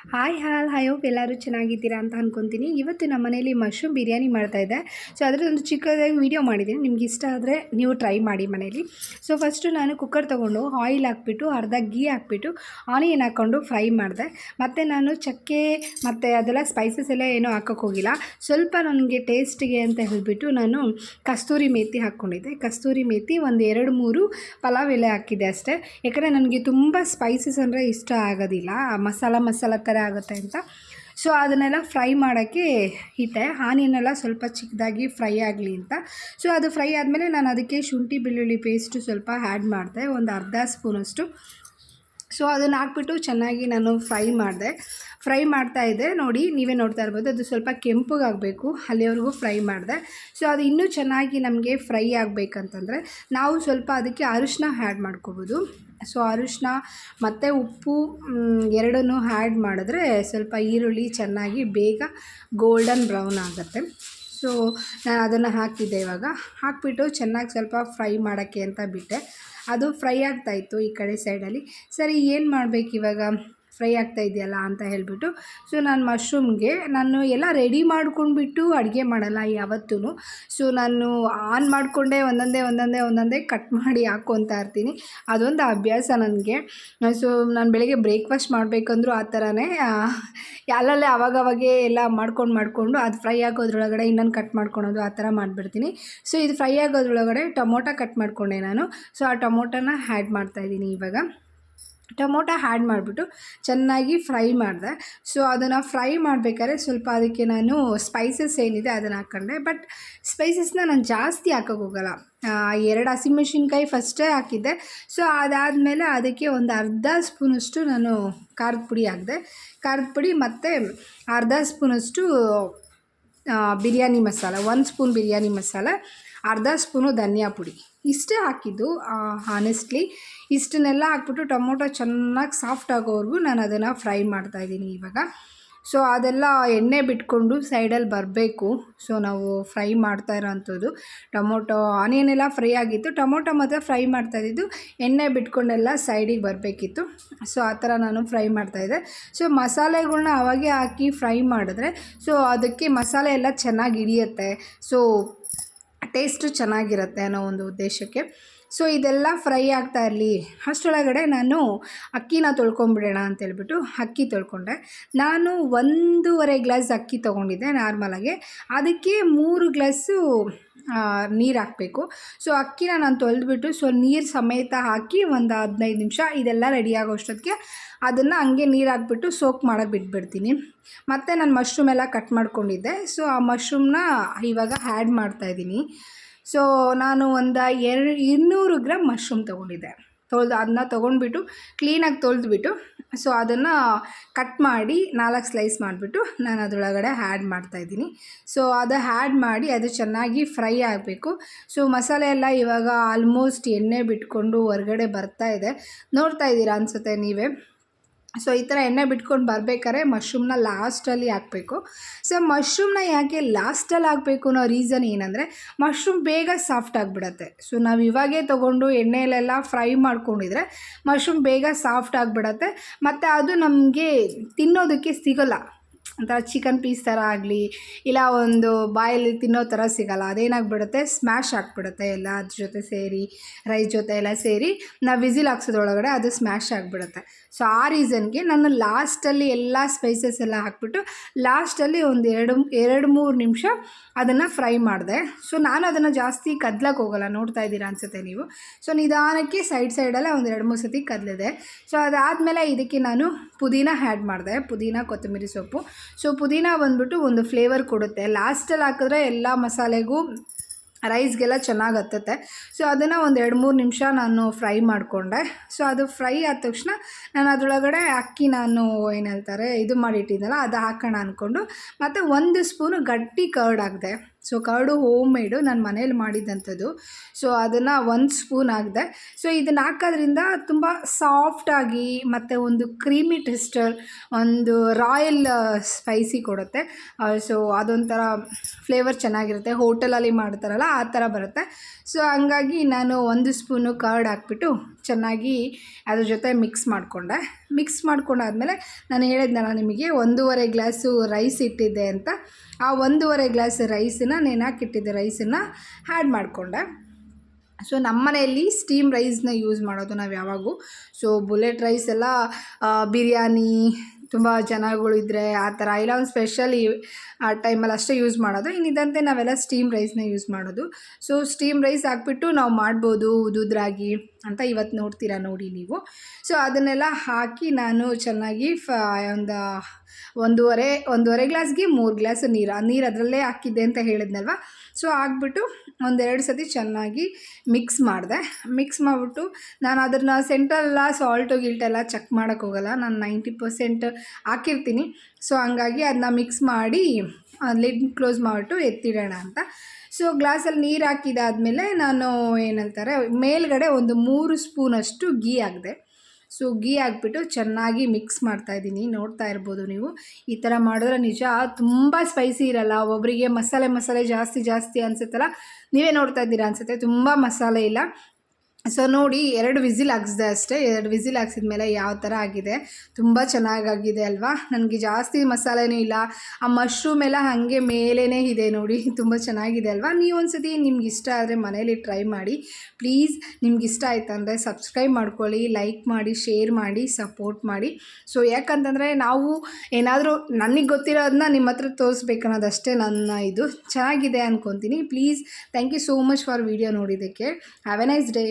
Hi I hope ಎಲ್ಲರೂ ಚೆನ್ನಾಗಿದ್ದೀರಾ ಅಂತ ಅಂದ್ಕೊತೀನಿ. ಇವತ್ತು ನಮ್ಮ ಮನೇಲಿ ಮಶ್ರೂಮ್ ಬಿರಿಯಾನಿ ಮಾಡ್ತಾಯಿದ್ದೆ. ಸೊ ಅದರದ್ದೊಂದು ಚಿಕ್ಕದಾಗಿ ವೀಡಿಯೋ ಮಾಡಿದ್ದೀನಿ. ನಿಮ್ಗೆ ಇಷ್ಟ ಆದರೆ ನೀವು ಟ್ರೈ ಮಾಡಿ ಮನೇಲಿ. ಸೊ ಫಸ್ಟು ನಾನು ಕುಕ್ಕರ್ ತೊಗೊಂಡು ಆಯಿಲ್ ಹಾಕ್ಬಿಟ್ಟು ಅರ್ಧ ಗೀ ಹಾಕ್ಬಿಟ್ಟು ಆನಿಯನ್ ಹಾಕ್ಕೊಂಡು ಫ್ರೈ ಮಾಡಿದೆ. ಮತ್ತು ನಾನು ಚಕ್ಕೆ ಮತ್ತು ಅದೆಲ್ಲ ಸ್ಪೈಸಸ್ ಎಲ್ಲ ಏನೂ ಹಾಕೋಕ್ಕೆ ಹೋಗಿಲ್ಲ. ಸ್ವಲ್ಪ ನನಗೆ ಟೇಸ್ಟಿಗೆ ಅಂತ ಹೇಳಿಬಿಟ್ಟು ನಾನು ಕಸ್ತೂರಿ ಮೇಥಿ ಹಾಕ್ಕೊಂಡಿದ್ದೆ. ಕಸ್ತೂರಿ ಮೇಥಿ ಒಂದು 2-3 ಪಲಾವ್ ಎಲೆ ಹಾಕಿದ್ದೆ ಅಷ್ಟೇ. ಯಾಕಂದರೆ ನನಗೆ ತುಂಬ ಸ್ಪೈಸಸ್ ಅಂದರೆ ಇಷ್ಟ ಆಗೋದಿಲ್ಲ, ಮಸಾಲ ಥರ ಆಗುತ್ತೆ ಅಂತ. ಸೊ ಅದನ್ನೆಲ್ಲ ಫ್ರೈ ಮಾಡೋಕ್ಕೆ ಇಟ್ಟೆ. ಆನಿಯನ್ನೆಲ್ಲ ಸ್ವಲ್ಪ ಚಿಕ್ಕದಾಗಿ ಫ್ರೈ ಆಗಲಿ ಅಂತ. ಸೊ ಅದು ಫ್ರೈ ಆದಮೇಲೆ ನಾನು ಅದಕ್ಕೆ ಶುಂಠಿ ಬೆಳ್ಳುಳ್ಳಿ ಪೇಸ್ಟು ಸ್ವಲ್ಪ ಆ್ಯಡ್ ಮಾಡಿದೆ, ಒಂದು ಅರ್ಧ ಸ್ಪೂನಷ್ಟು. ಸೊ ಅದನ್ನು ಹಾಕ್ಬಿಟ್ಟು ಚೆನ್ನಾಗಿ ನಾನು ಫ್ರೈ ಮಾಡ್ತಾಯಿದ್ದೆ. ನೋಡಿ, ನೀವೇ ನೋಡ್ತಾ ಇರ್ಬೋದು, ಅದು ಸ್ವಲ್ಪ ಕೆಂಪಗಾಗಬೇಕು, ಅಲ್ಲಿವರೆಗೂ ಫ್ರೈ ಮಾಡಿದೆ. ಸೊ ಅದು ಇನ್ನೂ ಚೆನ್ನಾಗಿ ನಮಗೆ ಫ್ರೈ ಆಗಬೇಕಂತಂದರೆ ನಾವು ಸ್ವಲ್ಪ ಅದಕ್ಕೆ ಅರಿಶಿನ ಆ್ಯಡ್ ಮಾಡ್ಕೋಬೋದು. ಸೊ ಅರಿಶಿನ ಮತ್ತು ಉಪ್ಪು ಎರಡನ್ನೂ ಆ್ಯಡ್ ಮಾಡಿದ್ರೆ ಸ್ವಲ್ಪ ಈರುಳ್ಳಿ ಚೆನ್ನಾಗಿ ಬೇಗ ಗೋಲ್ಡನ್ ಬ್ರೌನ್ ಆಗುತ್ತೆ. ಸೊ ನಾನು ಅದನ್ನು ಹಾಕಿದ್ದೆ. ಇವಾಗ ಹಾಕಿಬಿಟ್ಟು ಚೆನ್ನಾಗಿ ಸ್ವಲ್ಪ ಫ್ರೈ ಮಾಡೋಕ್ಕೆ ಅಂತ ಬಿಟ್ಟೆ. ಅದು ಫ್ರೈ ಆಗ್ತಾಯಿತ್ತು ಈ ಕಡೆ ಸೈಡಲ್ಲಿ. ಸರಿ, ಏನು ಮಾಡಬೇಕು ಇವಾಗ, ಫ್ರೈ ಆಗ್ತಾ ಇದೆಯಲ್ಲ ಅಂತ ಹೇಳಿಬಿಟ್ಟು ಸೊ ನಾನು ಎಲ್ಲ ರೆಡಿ ಮಾಡ್ಕೊಂಡ್ಬಿಟ್ಟು ಅಡುಗೆ ಮಾಡಲ್ಲ ಯಾವತ್ತೂ. ಸೊ ನಾನು ಆನ್ ಮಾಡಿಕೊಂಡೇ ಒಂದೊಂದೇ ಕಟ್ ಮಾಡಿ ಹಾಕ್ಕೊತಾ ಇರ್ತೀನಿ. ಅದೊಂದು ಅಭ್ಯಾಸ ನನಗೆ. ಸೊ ನಾನು ಬೆಳಗ್ಗೆ ಬ್ರೇಕ್ಫಾಸ್ಟ್ ಮಾಡಬೇಕಂದ್ರೂ ಆ ಥರನೇ ಅಲ್ಲಲ್ಲೇ ಅವಾಗವಾಗೇ ಎಲ್ಲ ಮಾಡ್ಕೊಂಡು ಅದು ಫ್ರೈ ಆಗೋದ್ರೊಳಗಡೆ ಇನ್ನೊಂದು ಕಟ್ ಮಾಡ್ಕೊಳೋದು, ಆ ಥರ ಮಾಡಿಬಿಡ್ತೀನಿ. ಸೊ ಇದು ಫ್ರೈ ಆಗೋದ್ರೊಳಗಡೆ ಟೊಮೊಟೊ ಕಟ್ ಮಾಡಿಕೊಂಡೆ ನಾನು. ಸೊ ಆ ಟೊಮೊಟೊನ ಆ್ಯಡ್ ಮಾಡ್ತಾಯಿದ್ದೀನಿ. ಇವಾಗ ಟೊಮೊಟೊ ಆ್ಯಡ್ ಮಾಡಿಬಿಟ್ಟು ಚೆನ್ನಾಗಿ ಫ್ರೈ ಮಾಡಿದೆ. ಸೊ ಅದನ್ನು ಫ್ರೈ ಮಾಡಬೇಕಾದ್ರೆ ಸ್ವಲ್ಪ ಅದಕ್ಕೆ ನಾನು ಸ್ಪೈಸಸ್ ಏನಿದೆ ಅದನ್ನು ಹಾಕ್ಕೊಂಡೆ. ಬಟ್ ಸ್ಪೈಸಸ್ನ ನಾನು ಜಾಸ್ತಿ ಹಾಕೋಕ್ಕೆ ಹೋಗಲ್ಲ. 2 ಹಸಿಮೆಣ್ಸಿನ್ಕಾಯಿ ಫಸ್ಟೇ ಹಾಕಿದ್ದೆ. ಸೊ ಅದಾದಮೇಲೆ ಅದಕ್ಕೆ ಒಂದು ಅರ್ಧ ಸ್ಪೂನಷ್ಟು ನಾನು ಖಾರದ ಪುಡಿ ಹಾಕಿದೆ. ಖಾರದ ಪುಡಿ ಮತ್ತು ಅರ್ಧ ಸ್ಪೂನಷ್ಟು ಬಿರಿಯಾನಿ ಮಸಾಲ, 1 ಸ್ಪೂನ್ ಬಿರಿಯಾನಿ ಮಸಾಲ, ಅರ್ಧ ಸ್ಪೂನು ಧನಿಯಾ ಪುಡಿ, ಇಷ್ಟೇ ಹಾಕಿದ್ದು. ಹಾನೆಸ್ಟ್ಲಿ ಇಷ್ಟನ್ನೆಲ್ಲ ಹಾಕ್ಬಿಟ್ಟು ಟೊಮೊಟೊ ಚೆನ್ನಾಗಿ ಸಾಫ್ಟ್ ಆಗೋವರೆಗೂ ನಾನು ಅದನ್ನು ಫ್ರೈ ಮಾಡ್ತಾಯಿದ್ದೀನಿ ಇವಾಗ. ಸೊ ಅದೆಲ್ಲ ಎಣ್ಣೆ ಬಿಟ್ಕೊಂಡು ಸೈಡಲ್ಲಿ ಬರಬೇಕು. ಸೊ ನಾವು ಫ್ರೈ ಮಾಡ್ತಾ ಇರೋವಂಥದ್ದು ಟೊಮೊಟೊ ಆನಿಯನ್ ಎಲ್ಲ ಫ್ರೈ ಆಗಿತ್ತು, ಟೊಮೊಟೊ ಮಾತ್ರ ಫ್ರೈ ಮಾಡ್ತಾಯಿದ್ದು ಎಣ್ಣೆ ಬಿಟ್ಕೊಂಡೆಲ್ಲ ಸೈಡಿಗೆ ಬರಬೇಕಿತ್ತು. ಸೊ ಆ ಥರ ನಾನು ಫ್ರೈ ಮಾಡ್ತಾಯಿದ್ದೆ. ಸೊ ಮಸಾಲೆಗಳ್ನ ಅವಾಗೆ ಹಾಕಿ ಫ್ರೈ ಮಾಡಿದ್ರೆ ಸೊ ಅದಕ್ಕೆ ಮಸಾಲೆ ಎಲ್ಲ ಚೆನ್ನಾಗಿ ಹಿಡಿಯುತ್ತೆ. ಸೊ ಟೇಸ್ಟು ಚೆನ್ನಾಗಿರುತ್ತೆ ಅನ್ನೋ ಒಂದು ಉದ್ದೇಶಕ್ಕೆ. ಸೊ ಇದೆಲ್ಲ ಫ್ರೈ ಆಗ್ತಾ ಇರಲಿ ಅಷ್ಟರೊಳಗಡೆ ನಾನು ಅಕ್ಕಿನ ತೊಳ್ಕೊಂಬಿಡೋಣ ಅಂತೇಳ್ಬಿಟ್ಟು ಅಕ್ಕಿ ತೊಳ್ಕೊಂಡೆ. ನಾನು 1.5 ಗ್ಲಾಸ್ ಅಕ್ಕಿ ತೊಗೊಂಡಿದ್ದೆ ನಾರ್ಮಲಾಗೆ. ಅದಕ್ಕೆ 3 ಗ್ಲಾಸು ನೀರು ಹಾಕಬೇಕು. ಸೊ ಅಕ್ಕಿನ ನಾನು ತೊಳೆದ್ಬಿಟ್ಟು ಸೊ ನೀರು ಸಮೇತ ಹಾಕಿ ಒಂದು 15 ನಿಮಿಷ ಇದೆಲ್ಲ ರೆಡಿ ಆಗೋಷ್ಟೊತ್ತಿಗೆ ಅದನ್ನು ಹಂಗೆ ನೀರು ಹಾಕ್ಬಿಟ್ಟು ಸೋಕ್ ಮಾಡೋಕ್ಕೆ ಬಿಟ್ಬಿಡ್ತೀನಿ. ಮತ್ತು ನಾನು ಮಶ್ರೂಮ್ ಎಲ್ಲ ಕಟ್ ಮಾಡ್ಕೊಂಡಿದ್ದೆ. ಸೊ ಆ ಮಶ್ರೂಮ್ನ ಇವಾಗ ಆ್ಯಡ್ ಮಾಡ್ತಾಯಿದ್ದೀನಿ. ಸೊ ನಾನು ಒಂದು 200 ಗ್ರಾಮ್ ಮಶ್ರೂಮ್ ತೊಗೊಂಡಿದ್ದೆ. ಅದನ್ನ ತೊಗೊಂಡ್ಬಿಟ್ಟು ಕ್ಲೀನಾಗಿ ತೊಳೆದ್ಬಿಟ್ಟು ಸೊ ಅದನ್ನು ಕಟ್ ಮಾಡಿ 4 ಸ್ಲೈಸ್ ಮಾಡಿಬಿಟ್ಟು ನಾನು ಅದರೊಳಗಡೆ ಆ್ಯಡ್ ಮಾಡ್ತಾಯಿದ್ದೀನಿ. ಸೊ ಅದು ಆ್ಯಡ್ ಮಾಡಿ ಅದು ಚೆನ್ನಾಗಿ ಫ್ರೈ ಆಗಬೇಕು. ಸೊ ಮಸಾಲೆ ಎಲ್ಲ ಇವಾಗ ಆಲ್ಮೋಸ್ಟ್ ಎಣ್ಣೆ ಬಿಟ್ಕೊಂಡು ಹೊರಗಡೆ ಬರ್ತಾಯಿದೆ, ನೋಡ್ತಾ ಇದ್ದೀರಾ ಅನಿಸುತ್ತೆ ನೀವೇ. ಸೊ ಈ ಥರ ಎಣ್ಣೆ ಬಿಟ್ಕೊಂಡು ಬರಬೇಕಾದ್ರೆ ಮಶ್ರೂಮ್ನ ಲಾಸ್ಟಲ್ಲಿ ಹಾಕಬೇಕು. ಸೊ ಮಶ್ರೂಮ್ನ ಯಾಕೆ ಲಾಸ್ಟಲ್ಲಿ ಹಾಕಬೇಕು ಅನ್ನೋ ರೀಸನ್ ಏನಂದರೆ ಮಶ್ರೂಮ್ ಬೇಗ ಸಾಫ್ಟ್ ಆಗಿಬಿಡತ್ತೆ. ಸೊ ನಾವು ಇವಾಗೇ ತೊಗೊಂಡು ಎಣ್ಣೆಯಲ್ಲೆಲ್ಲ ಫ್ರೈ ಮಾಡ್ಕೊಂಡಿದ್ರೆ ಮಶ್ರೂಮ್ ಬೇಗ ಸಾಫ್ಟ್ ಆಗಿಬಿಡತ್ತೆ. ಮತ್ತು ಅದು ನಮಗೆ ತಿನ್ನೋದಕ್ಕೆ ಸಿಗೋಲ್ಲ. ಒಂಥರ ಚಿಕನ್ ಪೀಸ್ ಥರ ಆಗಲಿ ಇಲ್ಲ ಒಂದು ಬಾಯಲ್ಲಿ ತಿನ್ನೋ ಥರ ಸಿಗೋಲ್ಲ. ಅದೇನಾಗ್ಬಿಡುತ್ತೆ, ಸ್ಮ್ಯಾಶ್ ಆಗಿಬಿಡುತ್ತೆ ಎಲ್ಲ ಅದ್ರ ಜೊತೆ ಸೇರಿ, ರೈಸ್ ಜೊತೆ ಎಲ್ಲ ಸೇರಿ ನಾವು ವಿಸಿಲ್ ಹಾಕ್ಸೋದ್ರೊಳಗಡೆ ಅದು ಸ್ಮ್ಯಾಶ್ ಆಗಿಬಿಡುತ್ತೆ. ಸೊ ಆ ರೀಸನ್ಗೆ ನಾನು ಲಾಸ್ಟಲ್ಲಿ ಎಲ್ಲ ಸ್ಪೈಸಸ್ ಎಲ್ಲ ಹಾಕ್ಬಿಟ್ಟು ಲಾಸ್ಟಲ್ಲಿ ಒಂದು 2-3 ನಿಮಿಷ ಅದನ್ನು ಫ್ರೈ ಮಾಡಿದೆ. ಸೊ ನಾನು ಅದನ್ನು ಜಾಸ್ತಿ ಕದ್ಲಕ್ಕೆ ಹೋಗಲ್ಲ, ನೋಡ್ತಾ ಇದ್ದೀರಾ ಅನಿಸುತ್ತೆ ನೀವು. ಸೊ ನಿಧಾನಕ್ಕೆ ಸೈಡಲ್ಲೇ ಒಂದು 2-3 ಸತಿ ಕದಲಿದೆ. ಸೊ ಅದಾದಮೇಲೆ ಇದಕ್ಕೆ ನಾನು ಪುದೀನ ಆ್ಯಡ್ ಮಾಡಿದೆ, ಪುದೀನ ಕೊತ್ತಂಬರಿ ಸೊಪ್ಪು. ಸೊ ಪುದೀನ ಬಂದ್ಬಿಟ್ಟು ಒಂದು ಫ್ಲೇವರ್ ಕೊಡುತ್ತೆ. ಲಾಸ್ಟಲ್ಲಿ ಹಾಕಿದ್ರೆ ಎಲ್ಲ ಮಸಾಲೆಗೂ ರೈಸ್ಗೆಲ್ಲ ಚೆನ್ನಾಗಿ ಹತ್ತುತ್ತೆ. ಸೊ ಅದನ್ನು ಒಂದು 2-3 ನಿಮಿಷ ನಾನು ಫ್ರೈ ಮಾಡಿಕೊಂಡೆ. ಸೊ ಅದು ಫ್ರೈ ಆದ ತಕ್ಷಣ ನಾನು ಅದರೊಳಗಡೆ ಅಕ್ಕಿ ನಾನು ಏನು ಹೇಳ್ತಾರೆ ಇದು ಮಾಡಿಟ್ಟಿದ್ದಲ್ಲ ಅದು ಹಾಕೋಣ ಅಂದ್ಕೊಂಡು ಮತ್ತು 1 ಸ್ಪೂನು ಗಟ್ಟಿ ಕರ್ಡ್ ಹಾಕಿದೆ. ಸೊ ಕರ್ಡು ಹೋಮ್ ಮೇಡು, ನಾನು ಮನೇಲಿ ಮಾಡಿದ್ದಂಥದ್ದು. ಸೊ ಅದನ್ನು 1 ಸ್ಪೂನ್ ಹಾಕಿದೆ. ಸೊ ಇದನ್ನು ಹಾಕೋದ್ರಿಂದ ತುಂಬ ಸಾಫ್ಟಾಗಿ ಮತ್ತು ಒಂದು ಕ್ರೀಮಿ ಟೆಕ್ಸ್ಚರ್, ಒಂದು ರಾಯಲ್ ಸ್ಪೈಸಿ ಕೊಡುತ್ತೆ. ಸೊ ಅದೊಂಥರ ಫ್ಲೇವರ್ ಚೆನ್ನಾಗಿರುತ್ತೆ, ಹೋಟೆಲಲ್ಲಿ ಮಾಡ್ತಾರಲ್ಲ ಆ ಥರ ಬರುತ್ತೆ. ಸೊ ಹಂಗಾಗಿ ನಾನು 1 ಸ್ಪೂನು ಕರ್ಡ್ ಹಾಕ್ಬಿಟ್ಟು ಚೆನ್ನಾಗಿ ಅದ್ರ ಜೊತೆ ಮಿಕ್ಸ್ ಮಾಡಿಕೊಂಡೆ. ಮಿಕ್ಸ್ ಮಾಡ್ಕೊಂಡಾದ್ಮೇಲೆ ನಾನು ಹೇಳಿದ್ನಲ್ಲ ನಿಮಗೆ 1.5 ಗ್ಲಾಸು ರೈಸ್ ಇಟ್ಟಿದ್ದೆ ಅಂತ. ಆ 1.5 ಗ್ಲಾಸ್ ರೈಸನ್ನು ನೆನೆಹಾಕಿಟ್ಟಿದ್ದೆ ರೈಸನ್ನು ಆ್ಯಡ್ ಮಾಡಿಕೊಂಡೆ. ಸೊ ನಮ್ಮ ಮನೆಯಲ್ಲಿ ಸ್ಟೀಮ್ ರೈಸ್ನ ಯೂಸ್ ಮಾಡೋದು ನಾವು ಯಾವಾಗೂ. ಸೊ ಬುಲೆಟ್ ರೈಸ್ ಎಲ್ಲ ಬಿರಿಯಾನಿ ತುಂಬ ಜನಗಳಿದ್ರೆ ಆ ಥರ ಇಲ್ಲ, ಒಂದು ಸ್ಪೆಷಲ್ ಆ ಟೈಮಲ್ಲಿ ಅಷ್ಟೇ ಯೂಸ್ ಮಾಡೋದು. ಇನ್ನಿದಂತೆ ನಾವೆಲ್ಲ ಸ್ಟೀಮ್ ರೈಸ್ನ ಯೂಸ್ ಮಾಡೋದು. ಸೊ ಸ್ಟೀಮ್ ರೈಸ್ ಹಾಕ್ಬಿಟ್ಟು ನಾವು ಮಾಡ್ಬೋದು ಉದುದ್ರಾಗಿ ಅಂತ ಇವತ್ತು ನೋಡ್ತೀರಾ ನೋಡಿ ನೀವು. ಸೊ ಅದನ್ನೆಲ್ಲ ಹಾಕಿ ನಾನು ಚೆನ್ನಾಗಿ ಒಂದೂವರೆ ಗ್ಲಾಸ್ಗೆ 3 ಗ್ಲಾಸ್ ನೀರು ಅದರಲ್ಲೇ ಹಾಕಿದ್ದೆ ಅಂತ ಹೇಳಿದ್ನಲ್ವ. ಸೊ ಹಾಕ್ಬಿಟ್ಟು 1-2 ಸತಿ ಚೆನ್ನಾಗಿ ಮಿಕ್ಸ್ ಮಾಡಿಬಿಟ್ಟು ನಾನು ಅದನ್ನು ಸೆಂಟ್ರೆಲ್ಲ ಗಿಲ್ಟೆಲ್ಲ ಚೆಕ್ ಮಾಡೋಕ್ಕೆ ಹೋಗಲ್ಲ, ನಾನು 90% ಹಾಕಿರ್ತೀನಿ. ಸೊ ಹಂಗಾಗಿ ಅದನ್ನ ಮಿಕ್ಸ್ ಮಾಡಿ ಲಿಡ್ ಕ್ಲೋಸ್ ಮಾಡಿಬಿಟ್ಟು ಎತ್ತಿಡೋಣ ಅಂತ. ಸೊ ಗ್ಲಾಸಲ್ಲಿ ನೀರು ಹಾಕಿದಾದ್ಮೇಲೆ ನಾನು ಏನಂತಾರೆ ಮೇಲ್ಗಡೆ ಒಂದು 3 ಸ್ಪೂನಷ್ಟು ಗೀ ಹಾಕಿದೆ. ಸೊ ಗೀ ಹಾಕ್ಬಿಟ್ಟು ಚೆನ್ನಾಗಿ ಮಿಕ್ಸ್ ಮಾಡ್ತಾಯಿದ್ದೀನಿ. ನೋಡ್ತಾ ಇರ್ಬೋದು ನೀವು. ಈ ಥರ ಮಾಡಿದ್ರೆ ನಿಜ ತುಂಬ ಸ್ಪೈಸಿ ಇರಲ್ಲ. ಒಬ್ಬರಿಗೆ ಮಸಾಲೆ ಜಾಸ್ತಿ ಅನಿಸುತ್ತಲ್ಲ, ನೀವೇ ನೋಡ್ತಾ ಇದ್ದೀರಾ ಅನಿಸುತ್ತೆ, ತುಂಬ ಮಸಾಲೆ ಇಲ್ಲ. ಸೊ ನೋಡಿ 2 ವಿಸಿಲ್ ಹಾಕ್ಸಿದೆ ಅಷ್ಟೇ. 2 ವಿಸಿಲ್ ಹಾಕ್ಸಿದ್ಮೇಲೆ ಯಾವ ಥರ ಆಗಿದೆ, ತುಂಬ ಚೆನ್ನಾಗಾಗಿದೆ ಅಲ್ವಾ. ನನಗೆ ಜಾಸ್ತಿ ಮಸಾಲೆನೂ ಇಲ್ಲ, ಆ ಮಶ್ರೂಮ್ ಎಲ್ಲ ಹಾಗೆ ಮೇಲೇ ಇದೆ ನೋಡಿ, ತುಂಬ ಚೆನ್ನಾಗಿದೆ ಅಲ್ವಾ. ನೀವು ಒಂದ್ಸತಿ ನಿಮ್ಗೆ ಇಷ್ಟ ಆದರೆ ಮನೇಲಿ ಟ್ರೈ ಮಾಡಿ ಪ್ಲೀಸ್. ನಿಮ್ಗೆ ಇಷ್ಟ ಆಯ್ತು ಅಂದರೆ ಸಬ್ಸ್ಕ್ರೈಬ್ ಮಾಡ್ಕೊಳ್ಳಿ, ಲೈಕ್ ಮಾಡಿ, ಶೇರ್ ಮಾಡಿ, ಸಪೋರ್ಟ್ ಮಾಡಿ. ಸೊ ಯಾಕಂತಂದರೆ ನಾವು ಏನಾದರೂ ನನಗೆ ಗೊತ್ತಿರೋದನ್ನ ನಿಮ್ಮ ಹತ್ರ ತೋರಿಸ್ಬೇಕನ್ನೋದಷ್ಟೇ ನನ್ನ ಇದು. ಚೆನ್ನಾಗಿದೆ ಅಂದ್ಕೊತೀನಿ. Please thank you so much for video ನೋಡಿದ್ದಕ್ಕೆ. Have a nice day.